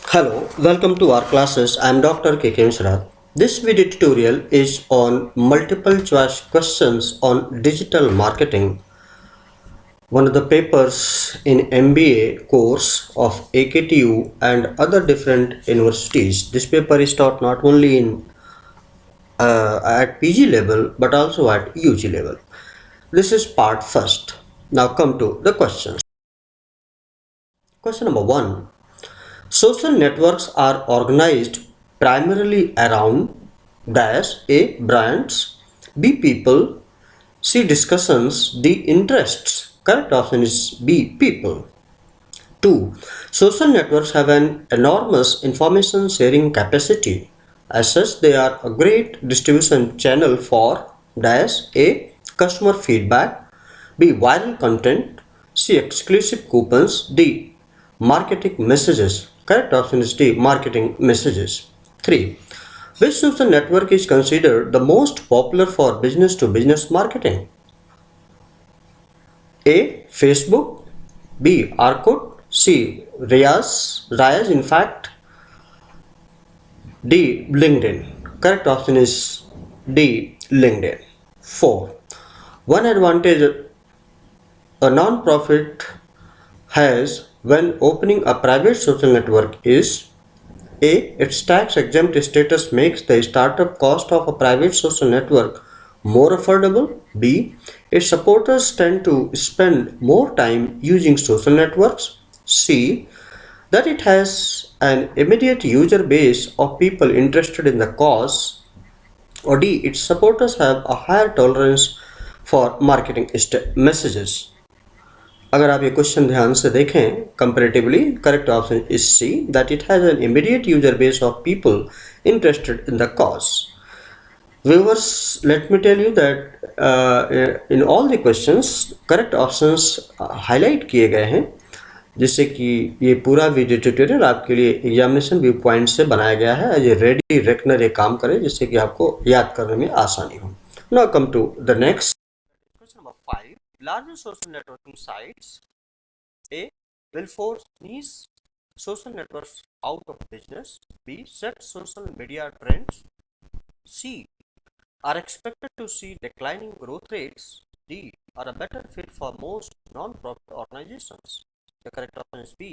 Hello, welcome to our classes. I am Dr. K.K. Mishra. This video tutorial is on multiple choice questions on digital marketing, one of the papers in MBA course of AKTU and other different universities. This paper is taught not only in at PG level but also at UG level. This is part first. Now come to the questions. Question number 1. Social networks are organized primarily around dash A brands, B people, C discussions, D interests. Correct option is B people. 2. Social networks have an enormous information sharing capacity. As such, they are a great distribution channel for dash A customer feedback, B viral content, C exclusive coupons, D marketing messages. Correct option is D marketing messages. 3. Which social network is considered the most popular for business to business marketing? A. Facebook, B. Orkut, C. Rayas in fact, D. LinkedIn. Correct option is D. LinkedIn. 4. One advantage a non-profit has when opening a private social network is A. Its tax exempt status makes the startup cost of a private social network more affordable. B. Its supporters tend to spend more time using social networks. C. That it has an immediate user base of people interested in the cause. Or D. Its supporters have a higher tolerance for marketing messages. अगर आप ये question ध्यान से देखें comparatively correct option is see that it has an immediate user base of people interested in the cause viewers let me tell you that in all the questions correct options highlight किए गए हैं जिससे कि ये पूरा video tutorial आपके लिए examination view point से बनाया गया है एज ए रेडी रेकनर ये काम करे जिससे कि आपको याद करने में आसानी हो. Now come to the next question number 5. Largest social networking sites A. Will force niche social networks out of business. B. Set social media trends. C. Are expected to see declining growth rates. D. Are a better fit for most non-profit organizations. The correct option is B.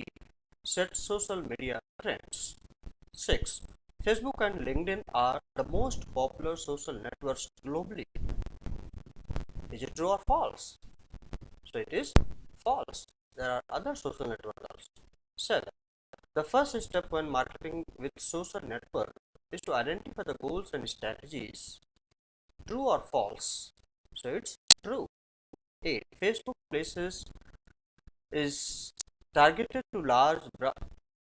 Set social media trends. 6. Facebook and LinkedIn are the most popular social networks globally. Is it true or false? So it is false. There are other social networks also. 7. The first step when marketing with social network is to identify the goals and strategies. True or false? So it's true. 8. Facebook Places is targeted to large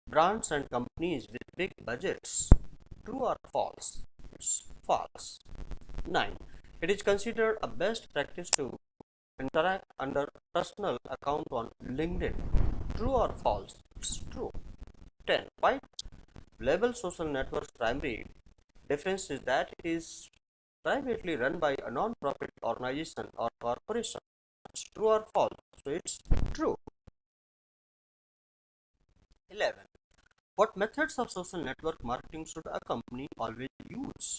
brands and companies with big budgets. True or false? It's false. 9. It is considered a best practice to interact under personal account on LinkedIn. True or false? It's true. 10. White label social network's primary difference is that it is privately run by a non-profit organization or corporation. It's true or false? So it's true. 11. What methods of social network marketing should a company always use?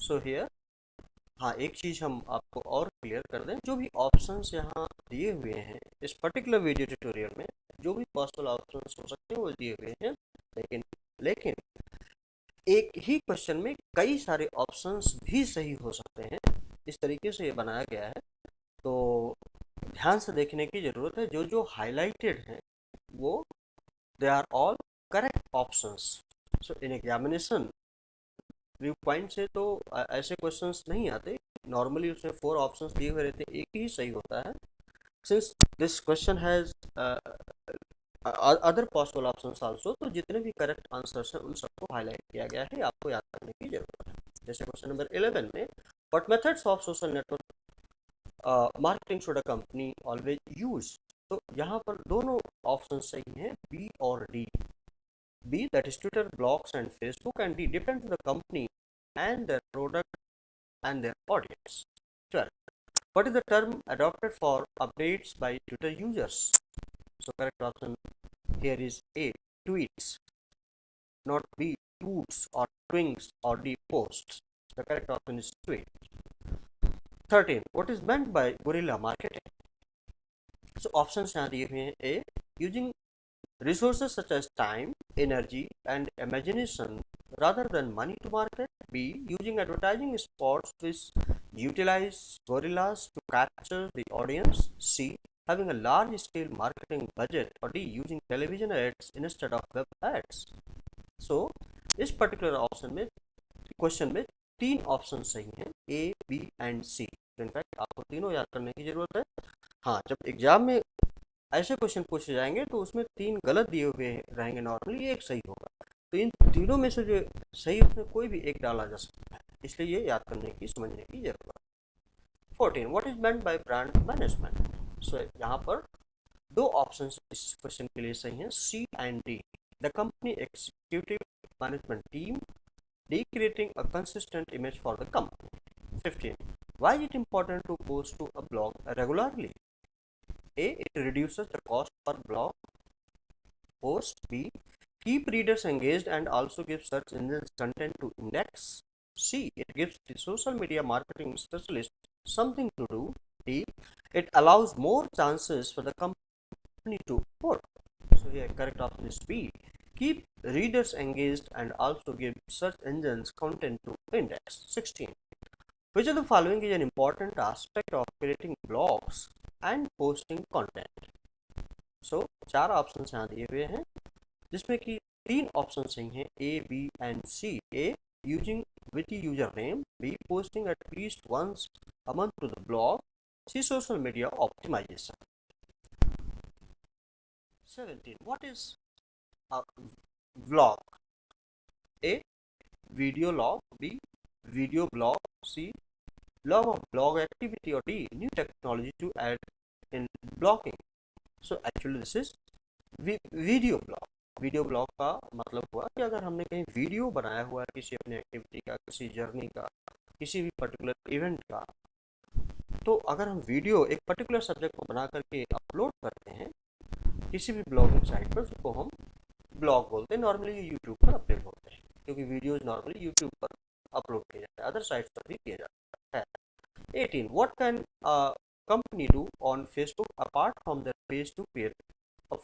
So here हाँ एक चीज़ हम आपको और clear कर दें जो भी options यहाँ दिए हुए हैं इस पर्टिकुलर वीडियो ट्यूटोरियल में जो भी पॉसिबल ऑप्शंस हो सकते हैं वो दिए हुए हैं लेकिन लेकिन एक ही क्वेश्चन में कई सारे ऑप्शंस भी सही हो सकते हैं. इस तरीके से ये बनाया गया है तो ध्यान से देखने की ज़रूरत है. जो जो हाईलाइटेड हैं वो they are all correct options. So in examination view point से तो ऐसे क्वेश्चंस नहीं आते. नॉर्मली उसमें 4 ऑप्शंस दिए हुए रहते हैं, एक ही सही होता है. Since this question has other possible options also तो जितने भी करेक्ट आंसर्स हैं उन सबको हाईलाइट किया गया है. आपको याद करने की जरूरत है. जैसे क्वेश्चन नंबर 11 में what methods of social network marketing should a company always use. तो यहाँ पर दोनों ऑप्शन सही हैं, बी और D. B, that is Twitter, blogs, and Facebook, and D depends on the company and their product and their audience. 12. What is the term adopted for updates by Twitter users? So correct option here is A, tweets. not B, tweets or twinks, or D, posts. The correct option is tweet. 13. What is meant by guerrilla marketing? So options यहाँ दिए हुए हैं. A, using resources such as time, energy, and imagination rather than money to market. B, using advertising spots which utilize gorillas to capture the audience. C, having a large scale marketing budget. Or D, using television ads instead of web ads. So इस particular option में, question में तीन option सही हैं, A, B and C. In fact आपको तीनों याद करने की जरूरत है. हाँ, जब एग्जाम में ऐसे क्वेश्चन पूछे जाएंगे तो उसमें तीन गलत दिए हुए रहेंगे, नॉर्मली एक सही होगा. तो इन तीनों में से जो सही उसमें कोई भी एक डाला जा सकता है, इसलिए ये याद करने की, समझने की जरूरत है. 14. What is meant by brand management? So यहाँ पर दो ऑप्शन इस क्वेश्चन के लिए सही हैं, C and D. The company executive management team. D, creating a consistent image for the company. 15. Why is it important to post to a blog regularly? A, it reduces the cost per blog post. B, keep readers engaged and also gives search engines content to index. C, it gives the social media marketing specialist something to do. D, it allows more chances for the company to put. So here correct option is B, keep readers engaged and also give search engines content to index. 16. Which of the following is an important aspect of creating blogs and posting content? So चार option यहाँ दिए हुए हैं, जिसमें कि तीन option सही हैं, A, B and C. A, using witty username. B, posting at least once a month to the blog. C, social media optimization. 17. What is a vlog? A, video log. B, video blog. C, log of blog activity. Or D, new technology to add in blogging. So actually this is video blog. Video blog का मतलब हुआ कि अगर हमने कहीं video बनाया हुआ है किसी अपने एक्टिविटी का, किसी जर्नी का, किसी भी पर्टिकुलर इवेंट का, तो अगर हम वीडियो एक पर्टिकुलर सब्जेक्ट को बना करके अपलोड करते हैं किसी भी ब्लॉगिंग साइट पर, उसको हम ब्लॉग बोलते हैं. नॉर्मली ये यूट्यूब पर अपलोड होते हैं, क्योंकि वीडियोज नॉर्मली यूट्यूब पर अपलोड किए जाते हैं, अदर साइट्स पर भी किया जाता है. 18. What can company do on Facebook apart from their page to pair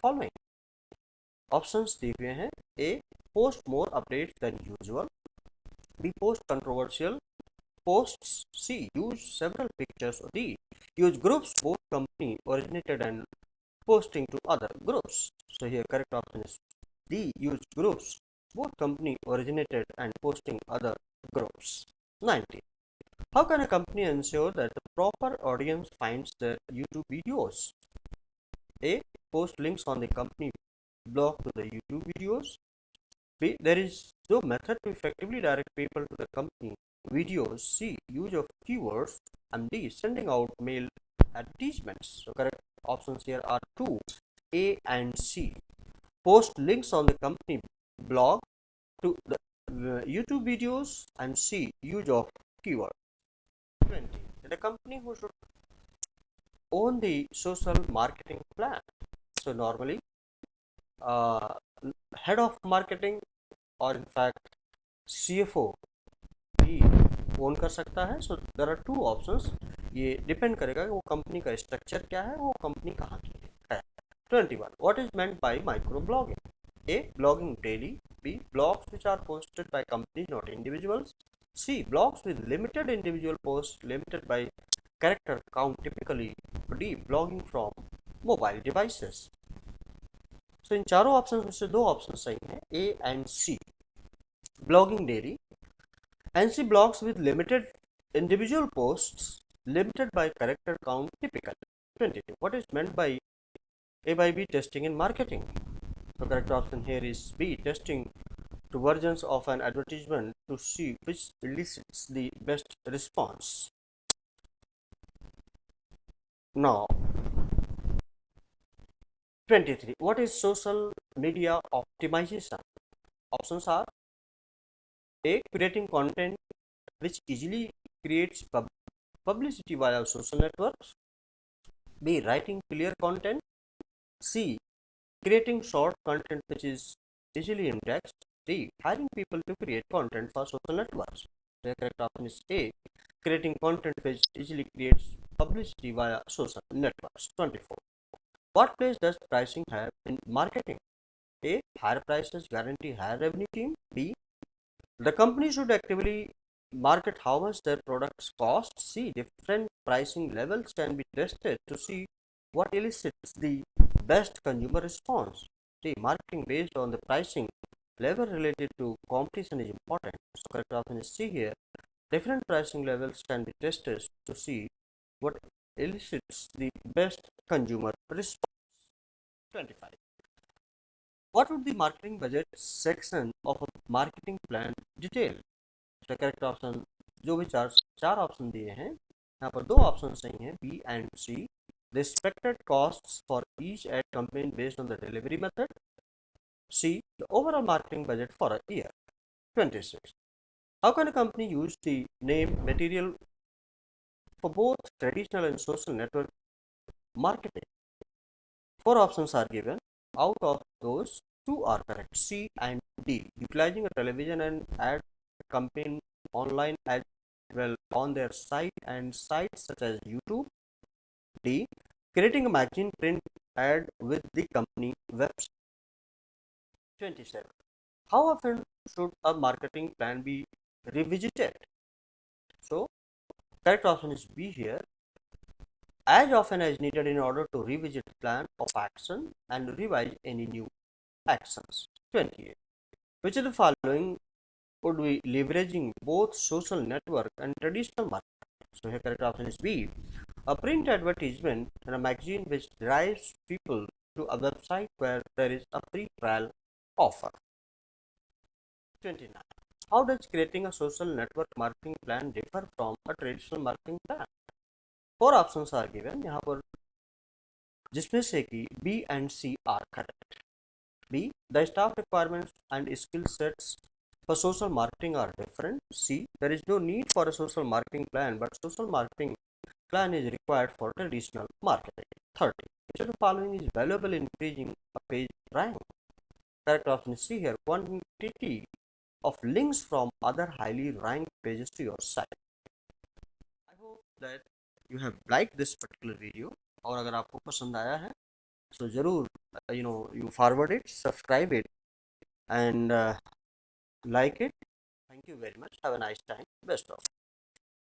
following? Options दिए हुए हैं. A, post more updates than usual. B, post controversial posts. C, use several pictures. Or D, use groups both company originated and posting to other groups. So here correct option is D, use groups both company originated and posting other groups. 19. How can a company ensure that the proper audience finds their YouTube videos? A, post links on the company blog to the YouTube videos. B, there is no method to effectively direct people to the company videos. C, use of keywords. And D, sending out mail advertisements. So correct options here are 2, A and C. Post links on the company blog to the YouTube videos. And C, use of keyword. 20. The company who should own the social marketing plan. So normally head of marketing और in fact CFO भी own कर सकता है. So there are two options. ये depend करेगा कि वो company का स्ट्रक्चर क्या है, वो कंपनी कहाँ की है. 21. What is meant by micro blogging? A, blogging daily. B, blogs which are posted by companies not individuals. C, blogs with limited individual post limited by character count typically. D, blogging from mobile devices. तो इन चारों option में से दो option सही हैं, A and C. Blogging daily and C, blogs with limited individual posts limited by character count typical. 22. What is meant by A by B testing in marketing? The correct option here is B, testing two versions of an advertisement to see which elicits the best response. Now 23. What is social media optimization? Options are A, creating content which easily creates publicity via social networks. B, writing clear content. C, creating short content which is easily indexed. D. Hiring people to create content for social networks. The correct option is A. Creating content which easily creates publicity via social networks. 24. What place does pricing have in marketing? A. Higher prices guarantee higher revenue team. B. The company should actively market how much their products cost. C. Different pricing levels can be tested to see what elicits the best consumer response. D. Marketing based on the pricing level related to competition is important. So correct option is C here. Different pricing levels can be tested to see what elicits the best consumer response. 25. What would the marketing budget section of a marketing plan detail? तो correct option जो भी चार चार option दिए हैं यहाँ पर दो ऑप्शन सही हैं B and C the expected costs for each ad campaign based on the delivery method. C. The overall marketing budget for a year. 26. How can a company use the name material for both traditional and social network marketing? Four options are given. Out of those, two are correct. C and D. Utilizing a television and ad campaign online as well on their site and sites such as YouTube. D. Creating a magazine print ad with the company website. 27. How often should a marketing plan be revisited? So, correct option is B here. As often as needed in order to revisit plan of action and revise any new actions. 28. Which of the following would be leveraging both social network and traditional marketing? So here correct option is B. A print advertisement in a magazine which drives people to a website where there is a free trial offer. 29. How does creating a social network marketing plan differ from a traditional marketing plan? Four options are given यहाँ पर जिसमें से कि B and C are correct. B. The staff requirements and skill sets for social marketing are different. C. There is no need for a social marketing plan, but social marketing plan is required for traditional marketing. 30. Which of the following is valuable in increasing a page rank? Correct option is C here. Quantity of links from other highly ranked pages to your site. I hope that you have liked this particular video. और अगर आपको पसंद आया है तो ज़रूर you forward it, subscribe it, and like it. Thank you very much. Have a nice time. Best of.